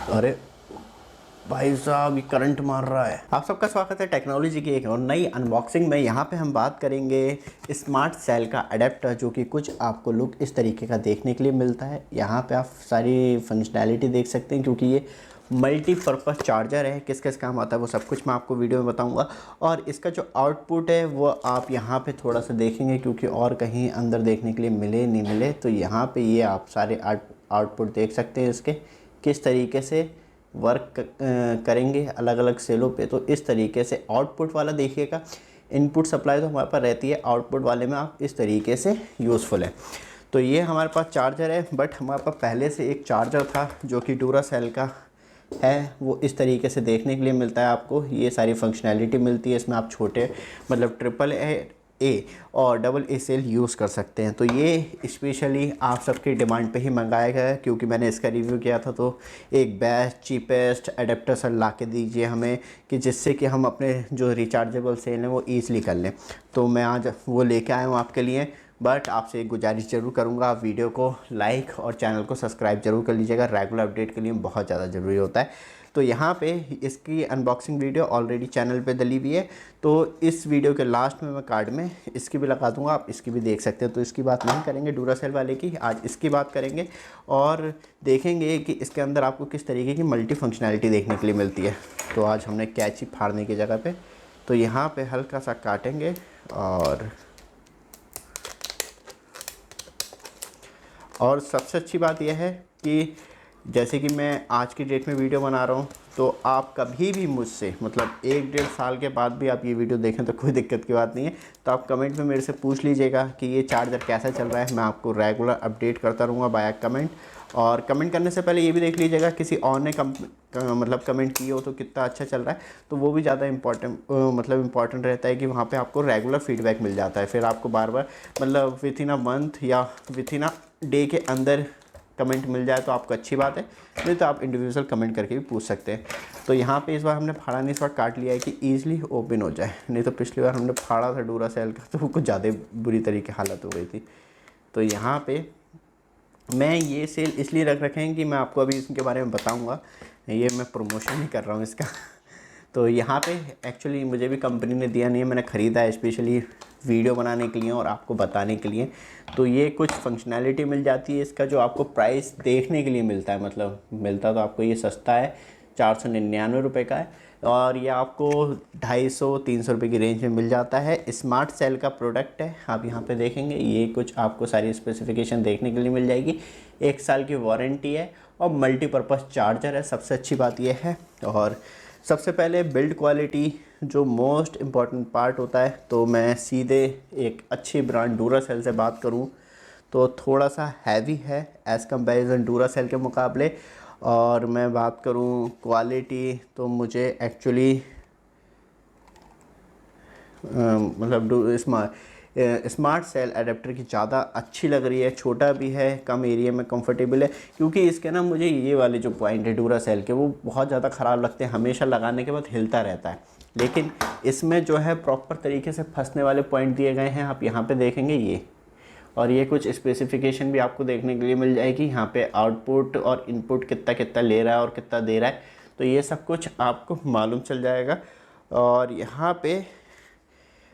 अरे भाई साहब, ये करंट मार रहा है। आप सबका स्वागत है टेक्नोलॉजी की एक और नई अनबॉक्सिंग में। यहाँ पे हम बात करेंगे स्मार्ट सेल का अडेप्टर, जो कि कुछ आपको लुक इस तरीके का देखने के लिए मिलता है। यहाँ पे आप सारी फंक्शनैलिटी देख सकते हैं, क्योंकि ये मल्टीपर्पज़ चार्जर है। किस किस काम आता है वो सब कुछ मैं आपको वीडियो में बताऊंगा। और इसका जो आउटपुट है वो आप यहाँ पे थोड़ा सा देखेंगे, क्योंकि और कहीं अंदर देखने के लिए मिले नहीं मिले। तो यहाँ पे ये आप सारे आउटपुट देख सकते हैं इसके किस तरीके से वर्क करेंगे अलग अलग सेलों पे। तो इस तरीके से आउटपुट वाला देखिएगा। इनपुट सप्लाई तो हमारे पास रहती है, आउटपुट वाले में आप इस तरीके से यूज़फुल है। तो ये हमारे पास चार्जर है, बट हमारे पास पहले से एक चार्जर था जो कि डूरासेल का है। वो इस तरीके से देखने के लिए मिलता है आपको। ये सारी फंक्शनैलिटी मिलती है इसमें। आप छोटे मतलब ट्रिपल ए और डबल ए सेल यूज़ कर सकते हैं। तो ये स्पेशली आप सबकी डिमांड पे ही मंगाया गया है, क्योंकि मैंने इसका रिव्यू किया था। तो एक बेस्ट चीपेस्ट अडेप्टर सर ला के दीजिए हमें, कि जिससे कि हम अपने जो रिचार्जेबल सेल हैं वो ईज़िली कर लें। तो मैं आज वो लेके आया हूँ आपके लिए। बट आपसे एक गुजारिश ज़रूर करूँगा, आप वीडियो को लाइक और चैनल को सब्सक्राइब जरूर कर लीजिएगा। रेगुलर अपडेट के लिए बहुत ज़्यादा ज़रूरी होता है। तो यहाँ पे इसकी अनबॉक्सिंग वीडियो ऑलरेडी चैनल पे डली हुई है। तो इस वीडियो के लास्ट में मैं कार्ड में इसकी भी लगा दूँगा, आप इसकी भी देख सकते हैं। तो इसकी बात नहीं करेंगे डूरासेल वाले की, आज इसकी बात करेंगे और देखेंगे कि इसके अंदर आपको किस तरीके की मल्टी फंक्शनैलिटी देखने के लिए मिलती है। तो आज हमने कैंची फाड़ने की जगह पे तो यहाँ पे हल्का सा काटेंगे। और सबसे अच्छी बात यह है कि जैसे कि मैं आज की डेट में वीडियो बना रहा हूँ, तो आप कभी भी मुझसे मतलब 1-1.5 साल के बाद भी आप ये वीडियो देखें तो कोई दिक्कत की बात नहीं है। तो आप कमेंट में मेरे से पूछ लीजिएगा कि ये चार्जर कैसा चल रहा है। मैं आपको रेगुलर अपडेट करता रहूँगा बाय कमेंट। और कमेंट करने से पहले ये भी देख लीजिएगा किसी और ने मतलब कमेंट किए हो तो कितना अच्छा चल रहा है। तो वो भी ज़्यादा इम्पॉर्टेंट रहता है कि वहाँ पे आपको रेगुलर फीडबैक मिल जाता है। फिर आपको बार बार मतलब विथ इन अ मंथ या विथ इन अ डे के अंदर कमेंट मिल जाए तो आपको अच्छी बात है, नहीं तो आप इंडिविजुअल कमेंट करके भी पूछ सकते हैं। तो यहाँ पे इस बार हमने फाड़ा नहीं, इस बार काट लिया है कि ईज़िली ओपन हो जाए। नहीं तो पिछली बार हमने फाड़ा था डूरासेल का तो वो कुछ ज़्यादा बुरी तरीके हालत हो गई थी। तो यहाँ पे मैं ये सेल इसलिए रख रखे हैं कि मैं आपको अभी इसके बारे में बताऊँगा। ये मैं प्रमोशन नहीं कर रहा हूँ इसका। तो यहाँ पे एक्चुअली मुझे भी कंपनी ने दिया नहीं है, मैंने ख़रीदा है स्पेशली वीडियो बनाने के लिए और आपको बताने के लिए। तो ये कुछ फंक्शनैलिटी मिल जाती है इसका, जो आपको प्राइस देखने के लिए मिलता है। मतलब मिलता तो आपको ये सस्ता है, 499 रुपये का है। और ये आपको 250-300 रुपये की रेंज में मिल जाता है। स्मार्ट सेल का प्रोडक्ट है। आप यहाँ पे देखेंगे ये कुछ आपको सारी स्पेसिफिकेशन देखने के लिए मिल जाएगी। 1 साल की वारंटी है और मल्टीपर्पज़ चार्जर है, सबसे अच्छी बात यह है। और सबसे पहले बिल्ड क्वालिटी जो मोस्ट इम्पॉर्टेंट पार्ट होता है। तो मैं सीधे एक अच्छी ब्रांड डूरासेल से बात करूं तो थोड़ा सा हैवी है एज़ कंपैरिजन डूरासेल के मुकाबले। और मैं बात करूं क्वालिटी तो मुझे एक्चुअली मतलब स्मार्ट सेल अडेप्टर की ज़्यादा अच्छी लग रही है। छोटा भी है, कम एरिया में कंफर्टेबल है। क्योंकि इसके ना मुझे ये वाले जो पॉइंट है डूरासेल के वो बहुत ज़्यादा ख़राब लगते हैं, हमेशा लगाने के बाद हिलता रहता है। लेकिन इसमें जो है प्रॉपर तरीके से फंसने वाले पॉइंट दिए गए हैं। आप यहाँ पे देखेंगे ये, और ये कुछ स्पेसिफिकेशन भी आपको देखने के लिए मिल जाएगी। यहाँ पे आउटपुट और इनपुट कितना कितना ले रहा है और कितना दे रहा है, तो ये सब कुछ आपको मालूम चल जाएगा। और यहाँ पे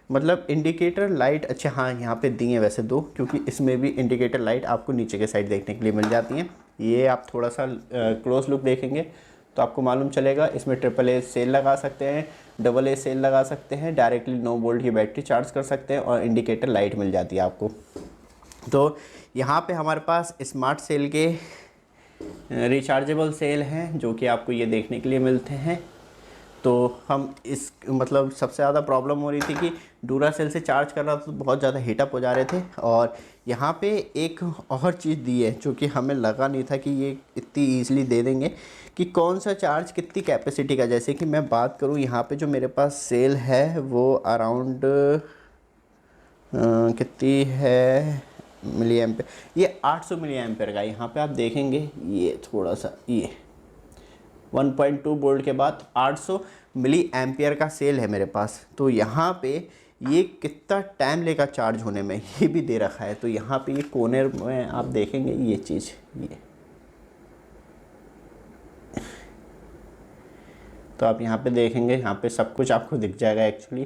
मतलब इंडिकेटर लाइट, अच्छा हाँ यहाँ पे दी हैं वैसे 2, क्योंकि इसमें भी इंडिकेटर लाइट आपको नीचे के साइड देखने के लिए मिल जाती हैं। ये आप थोड़ा सा क्लोज लुक देखेंगे तो आपको मालूम चलेगा। इसमें ट्रिपल ए सेल लगा सकते हैं, डबल ए सेल लगा सकते हैं, डायरेक्टली 9 वोल्ट की बैटरी चार्ज कर सकते हैं और इंडिकेटर लाइट मिल जाती है आपको। तो यहाँ पे हमारे पास स्मार्ट सेल के रिचार्जेबल सेल हैं, जो कि आपको ये देखने के लिए मिलते हैं। तो हम इस मतलब सबसे ज़्यादा प्रॉब्लम हो रही थी कि डूरासेल से चार्ज कर रहा था तो बहुत ज़्यादा हीटअप हो जा रहे थे। और यहाँ पे एक और चीज़ दी है जो कि हमें लगा नहीं था कि ये इतनी ईज़िली दे देंगे, कि कौन सा चार्ज कितनी कैपेसिटी का। जैसे कि मैं बात करूँ यहाँ पे जो मेरे पास सेल है वो अराउंड कितनी है मिली एम्पेयर, ये 800 मिली एम्पेयर का। यहाँ पे आप देखेंगे ये थोड़ा सा, ये 1.2 वोल्ट के बाद 800 मिली एम्पियर का सेल है मेरे पास। तो यहाँ पे ये कितना टाइम लेगा चार्ज होने में ये भी दे रखा है। तो यहाँ पे ये कोने में आप देखेंगे ये चीज़, तो आप यहाँ पे देखेंगे, यहाँ पे सब कुछ आपको दिख जाएगा एक्चुअली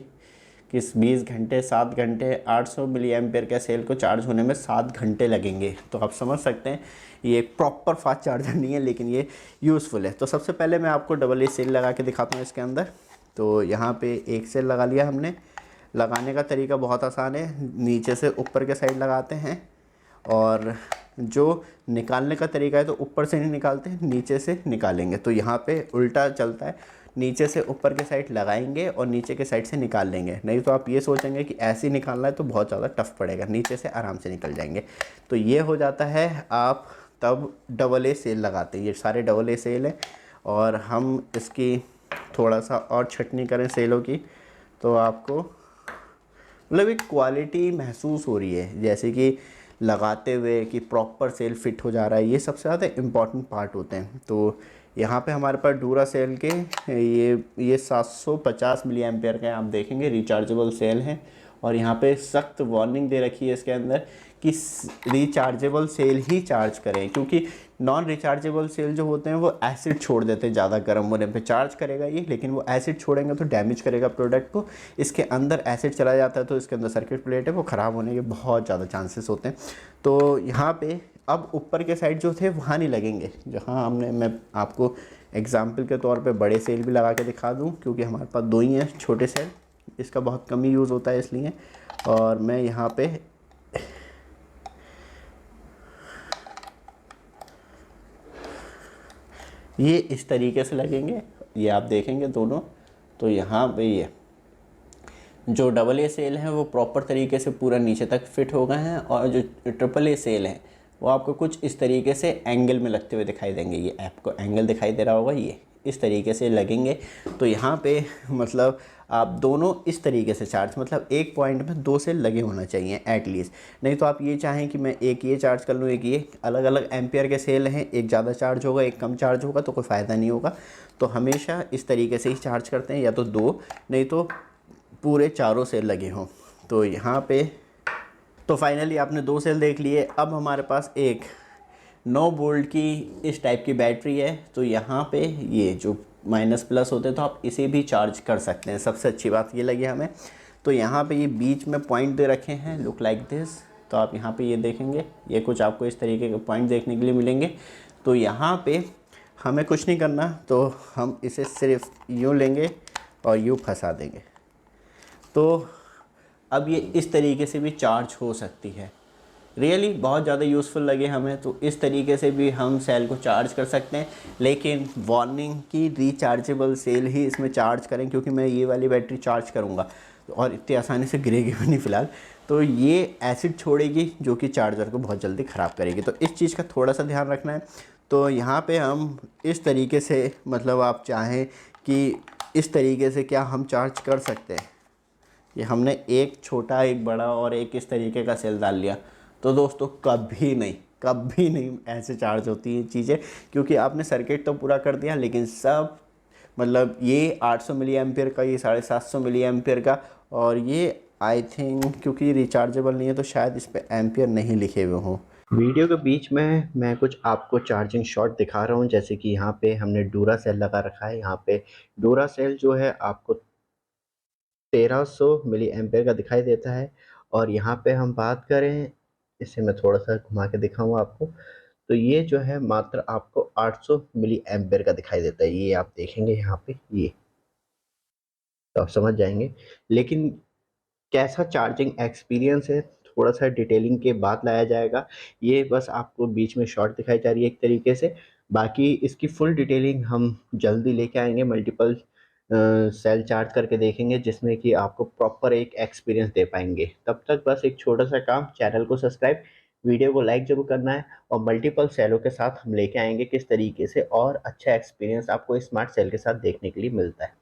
कि 20 घंटे 7 घंटे 800 मिली एम्पेयर का सेल को चार्ज होने में 7 घंटे लगेंगे। तो आप समझ सकते हैं ये एक प्रॉपर फास्ट चार्जर नहीं है, लेकिन ये यूज़फुल है। तो सबसे पहले मैं आपको डबल ए सेल लगा के दिखाता हूँ इसके अंदर। तो यहाँ पे एक सेल लगा लिया हमने। लगाने का तरीका बहुत आसान है, नीचे से ऊपर के साइड लगाते हैं, और जो निकालने का तरीका है तो ऊपर से नहीं निकालते हैं, नीचे से निकालेंगे। तो यहाँ पे उल्टा चलता है, नीचे से ऊपर के साइड लगाएंगे और नीचे के साइड से निकाल लेंगे। नहीं तो आप ये सोचेंगे कि ऐसे ही निकालना है तो बहुत ज़्यादा टफ पड़ेगा, नीचे से आराम से निकल जाएंगे। तो ये हो जाता है, आप तब डबल ए सेल लगाते हैं। ये सारे डबल ए सेल हैं, और हम इसकी थोड़ा सा और छटनी करें सेलों की तो आपको मतलब एक क्वालिटी महसूस हो रही है, जैसे कि लगाते हुए कि प्रॉपर सेल फिट हो जा रहा है। ये सबसे ज़्यादा इम्पॉर्टेंट पार्ट होते हैं। तो यहाँ पे हमारे पास डूरा सेल के ये 750 मिली एम्पेयर का आप देखेंगे रिचार्जेबल सेल हैं, और यहाँ पे सख्त वार्निंग दे रखी है इसके अंदर कि रिचार्जेबल सेल ही चार्ज करें, क्योंकि नॉन रिचार्जेबल सेल जो होते हैं वो एसिड छोड़ देते हैं। ज़्यादा गर्म होने पे चार्ज करेगा ये, लेकिन वो एसिड छोड़ेंगे तो डैमेज करेगा प्रोडक्ट को। इसके अंदर एसिड चला जाता है तो इसके अंदर सर्किट प्लेट है वो ख़राब होने के बहुत ज़्यादा चांसेस होते हैं। तो यहाँ पे अब ऊपर के साइड जो थे वहाँ नहीं लगेंगे, जहाँ मैं आपको एग्जाम्पल के तौर पर बड़े सेल भी लगा के दिखा दूँ, क्योंकि हमारे पास 2 ही हैं छोटे सेल, इसका बहुत कम ही यूज़ होता है इसलिए। और मैं यहाँ पे ये इस तरीके से लगेंगे, ये आप देखेंगे दोनों। तो यहाँ पे ये जो डबल ए सेल हैं वो प्रॉपर तरीके से पूरा नीचे तक फिट हो गए हैं, और जो ट्रिपल ए सेल हैं वो आपको कुछ इस तरीके से एंगल में लगते हुए दिखाई देंगे। ये आपको एंगल दिखाई दे रहा होगा, ये इस तरीके से लगेंगे। तो यहाँ पे मतलब आप दोनों इस तरीके से चार्ज, मतलब एक पॉइंट में 2 सेल लगे होना चाहिए एटलीस्ट। नहीं तो आप ये चाहें कि मैं एक ये चार्ज कर लूँ, एक ये, अलग अलग एम्पियर के सेल हैं, एक ज़्यादा चार्ज होगा एक कम चार्ज होगा, तो कोई फ़ायदा नहीं होगा। तो हमेशा इस तरीके से ही चार्ज करते हैं, या तो 2 नहीं तो पूरे चारों सेल लगे हों। तो यहाँ पे तो फाइनली आपने 2 सेल देख लिए। अब हमारे पास एक 9 वोल्ट की इस टाइप की बैटरी है। तो यहाँ पे ये जो माइनस प्लस होते हैं तो आप इसे भी चार्ज कर सकते हैं। सबसे अच्छी बात ये लगी हमें। तो यहाँ पे ये बीच में पॉइंट दे रखे हैं, लुक लाइक दिस। तो आप यहाँ पे ये देखेंगे, ये कुछ आपको इस तरीके के पॉइंट देखने के लिए मिलेंगे। तो यहाँ पे हमें कुछ नहीं करना, तो हम इसे सिर्फ यूँ लेंगे और यूँ फंसा देंगे। तो अब ये इस तरीके से भी चार्ज हो सकती है। रियली बहुत ज़्यादा यूज़फुल लगे हमें। तो इस तरीके से भी हम सेल को चार्ज कर सकते हैं, लेकिन वार्निंग की रिचार्जेबल सेल ही इसमें चार्ज करें, क्योंकि मैं ये वाली बैटरी चार्ज करूँगा और इतनी आसानी से गिरेगी भी नहीं फ़िलहाल। तो ये एसिड छोड़ेगी जो कि चार्जर को बहुत जल्दी ख़राब करेगी। तो इस चीज़ का थोड़ा सा ध्यान रखना है। तो यहाँ पे हम इस तरीके से, मतलब आप चाहें कि इस तरीके से क्या हम चार्ज कर सकते हैं। ये हमने एक छोटा एक बड़ा और एक इस तरीके का सेल डाल लिया। तो दोस्तों कभी नहीं ऐसे चार्ज होती हैं चीज़ें, क्योंकि आपने सर्किट तो पूरा कर दिया, लेकिन सब मतलब ये 800 मिली एम्पियर का, ये 750 मिली एम्पियर का, और ये आई थिंक क्योंकि रिचार्जेबल नहीं है तो शायद इस पर एम्पियर नहीं लिखे हुए हों। वीडियो के बीच में मैं कुछ आपको चार्जिंग शॉट दिखा रहा हूँ। जैसे कि यहाँ पे हमने डूरा सेल लगा रखा है। यहाँ पे डूरा सेल जो है आपको 1300 मिली एम्पेयर का दिखाई देता है। और यहाँ पे हम बात करें, इसे मैं थोड़ा सा घुमा के दिखाऊंगा आपको, तो ये जो है मात्र आपको 800 मिली एम्पेयर का दिखाई देता है। ये आप देखेंगे यहाँ पे, ये तो आप समझ जाएंगे। लेकिन कैसा चार्जिंग एक्सपीरियंस है थोड़ा सा डिटेलिंग के बाद लाया जाएगा। ये बस आपको बीच में शॉर्ट दिखाई जा रही है एक तरीके से। बाकी इसकी फुल डिटेलिंग हम जल्दी लेके आएंगे, मल्टीपल सेल चार्ज करके देखेंगे, जिसमें कि आपको प्रॉपर एक एक्सपीरियंस दे पाएंगे। तब तक बस एक छोटा सा काम, चैनल को सब्सक्राइब, वीडियो को लाइक जरूर करना है, और मल्टीपल सेलों के साथ हम लेके आएंगे किस तरीके से और अच्छा एक्सपीरियंस आपको स्मार्ट सेल के साथ देखने के लिए मिलता है।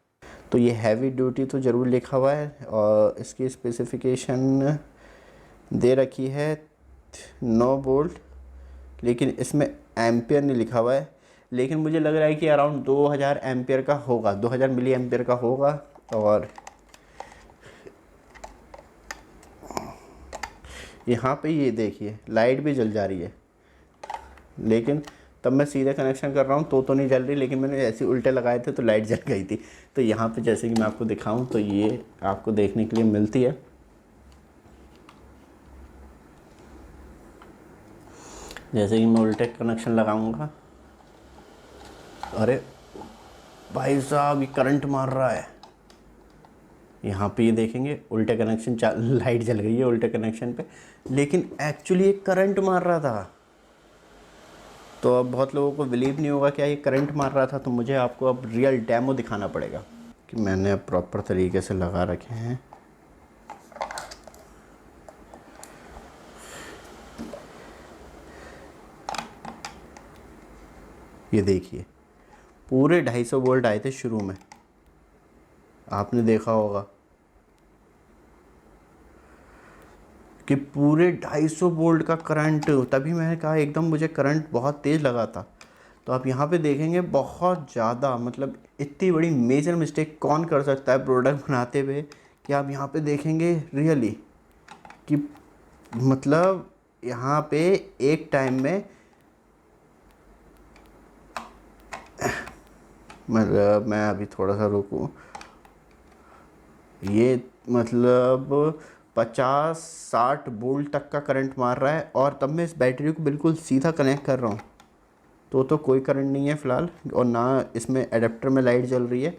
तो ये हैवी ड्यूटी तो ज़रूर लिखा हुआ है, और इसकी स्पेसिफिकेशन दे रखी है 9 वोल्ट, लेकिन इसमें एम्पियर नहीं लिखा हुआ है। लेकिन मुझे लग रहा है कि अराउंड 2000 एम्पियर का होगा, 2000 मिली एम्पियर का होगा। और यहाँ पे ये देखिए लाइट भी जल जा रही है, लेकिन तब मैं सीधे कनेक्शन कर रहा हूँ तो नहीं जल रही, लेकिन मैंने ऐसे उल्टे लगाए थे तो लाइट जल गई थी। तो यहाँ पे जैसे कि मैं आपको दिखाऊँ तो ये आपको देखने के लिए मिलती है। जैसे कि मैं उल्टे कनेक्शन लगाऊंगा, अरे भाई साहब ये करंट मार रहा है। यहाँ पे ये देखेंगे उल्टे कनेक्शन लाइट जल गई है उल्टे कनेक्शन पे, लेकिन एक्चुअली ये करंट मार रहा था। तो अब बहुत लोगों को बिलीव नहीं होगा क्या ये करंट मार रहा था, तो मुझे आपको अब रियल डेमो दिखाना पड़ेगा कि मैंने अब प्रॉपर तरीके से लगा रखे हैं। ये देखिए पूरे 250 वोल्ट आए थे शुरू में, आपने देखा होगा कि पूरे 250 वोल्ट का करंट। तभी मैंने कहा एकदम मुझे करंट बहुत तेज़ लगा था। तो आप यहाँ पे देखेंगे बहुत ज़्यादा, मतलब इतनी बड़ी मेजर मिस्टेक कौन कर सकता है प्रोडक्ट बनाते हुए, कि आप यहाँ पे देखेंगे रियली कि मतलब यहाँ पे एक टाइम में मतलब मैं अभी थोड़ा सा रुकूँ, ये मतलब 50-60 वोल्ट तक का करंट मार रहा है, और तब मैं इस बैटरी को बिल्कुल सीधा कनेक्ट कर रहा हूँ तो कोई करंट नहीं है फ़िलहाल, और ना इसमें एडेप्टर में लाइट जल रही है।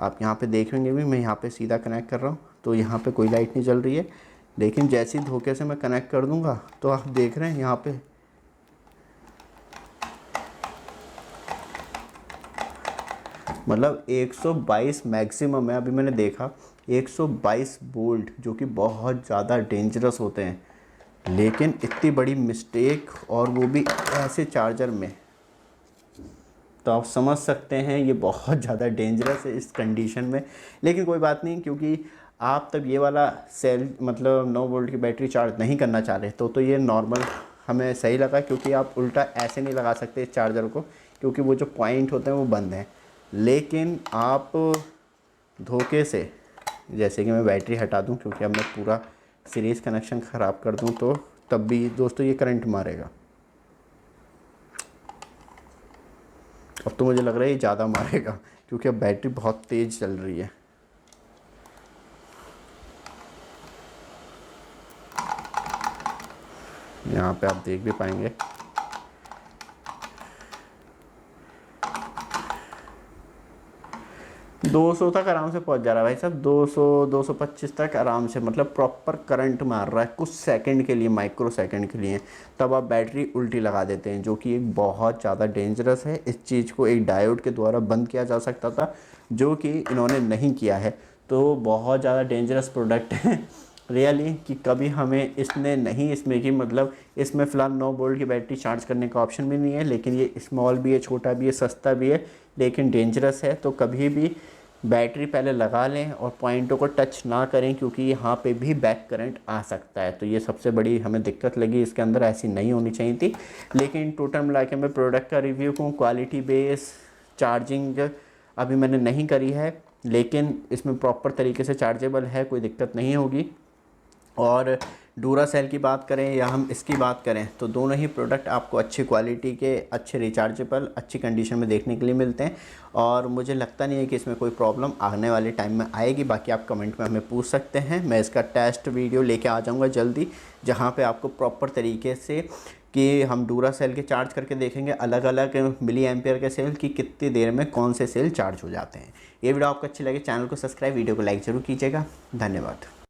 आप यहाँ पे देखेंगे भी मैं यहाँ पे सीधा कनेक्ट कर रहा हूँ तो यहाँ पे कोई लाइट नहीं जल रही है। लेकिन जैसे ही धोखे से मैं कनेक्ट कर दूँगा तो आप देख रहे हैं यहाँ पे मतलब 122 मैक्सिमम है। अभी मैंने देखा 122 वोल्ट, जो कि बहुत ज़्यादा डेंजरस होते हैं, लेकिन इतनी बड़ी मिस्टेक और वो भी ऐसे चार्जर में, तो आप समझ सकते हैं ये बहुत ज़्यादा डेंजरस है इस कंडीशन में। लेकिन कोई बात नहीं, क्योंकि आप तब ये वाला सेल मतलब 9 वोल्ट की बैटरी चार्ज नहीं करना चाह रहे तो ये नॉर्मल हमें सही लगा, क्योंकि आप उल्टा ऐसे नहीं लगा सकते इस चार्जर को, क्योंकि वो जो पॉइंट होते हैं वो बंद हैं। लेकिन आप धोखे से, जैसे कि मैं बैटरी हटा दूं, क्योंकि अब मैं पूरा सीरीज़ कनेक्शन ख़राब कर दूं तो तब भी दोस्तों ये करंट मारेगा। अब तो मुझे लग रहा है ये ज़्यादा मारेगा, क्योंकि अब बैटरी बहुत तेज़ चल रही है। यहाँ पे आप देख भी पाएंगे 200 तक आराम से पहुंच जा रहा है भाई साहब, 200-225 तक आराम से, मतलब प्रॉपर करंट मार रहा है कुछ सेकंड के लिए, माइक्रो सेकंड के लिए। तब आप बैटरी उल्टी लगा देते हैं, जो कि एक बहुत ज़्यादा डेंजरस है। इस चीज़ को एक डायोड के द्वारा बंद किया जा सकता था, जो कि इन्होंने नहीं किया है। तो बहुत ज़्यादा डेंजरस प्रोडक्ट है रियली, कि कभी हमें इसने नहीं इसमें कि मतलब इसमें फ़िलहाल 9 वोल्ट की बैटरी चार्ज करने का ऑप्शन भी नहीं है, लेकिन ये स्मॉल भी है, छोटा भी है, सस्ता भी है, लेकिन डेंजरस है। तो कभी भी बैटरी पहले लगा लें और पॉइंटों को टच ना करें, क्योंकि यहाँ पे भी बैक करंट आ सकता है। तो ये सबसे बड़ी हमें दिक्कत लगी इसके अंदर, ऐसी नहीं होनी चाहिए थी। लेकिन टोटल मिला के मैं प्रोडक्ट का रिव्यू कहूँ, क्वालिटी बेस, चार्जिंग अभी मैंने नहीं करी है, लेकिन इसमें प्रॉपर तरीके से चार्जेबल है, कोई दिक्कत नहीं होगी। और डूरासेल की बात करें या हम इसकी बात करें तो दोनों ही प्रोडक्ट आपको अच्छी क्वालिटी के, अच्छे रिचार्जेबल, अच्छी कंडीशन में देखने के लिए मिलते हैं। और मुझे लगता नहीं है कि इसमें कोई प्रॉब्लम आने वाले टाइम में आएगी। बाकी आप कमेंट में हमें पूछ सकते हैं, मैं इसका टेस्ट वीडियो लेके आ जाऊँगा जल्दी, जहाँ पे आपको प्रॉपर तरीके से कि हम डूरासेल के चार्ज करके देखेंगे अलग अलग मिली एम्पियर के सेल की कितनी देर में कौन से सेल चार्ज हो जाते हैं। ये वीडियो आपको अच्छी लगे, चैनल को सब्सक्राइब, वीडियो को लाइक ज़रूर कीजिएगा। धन्यवाद।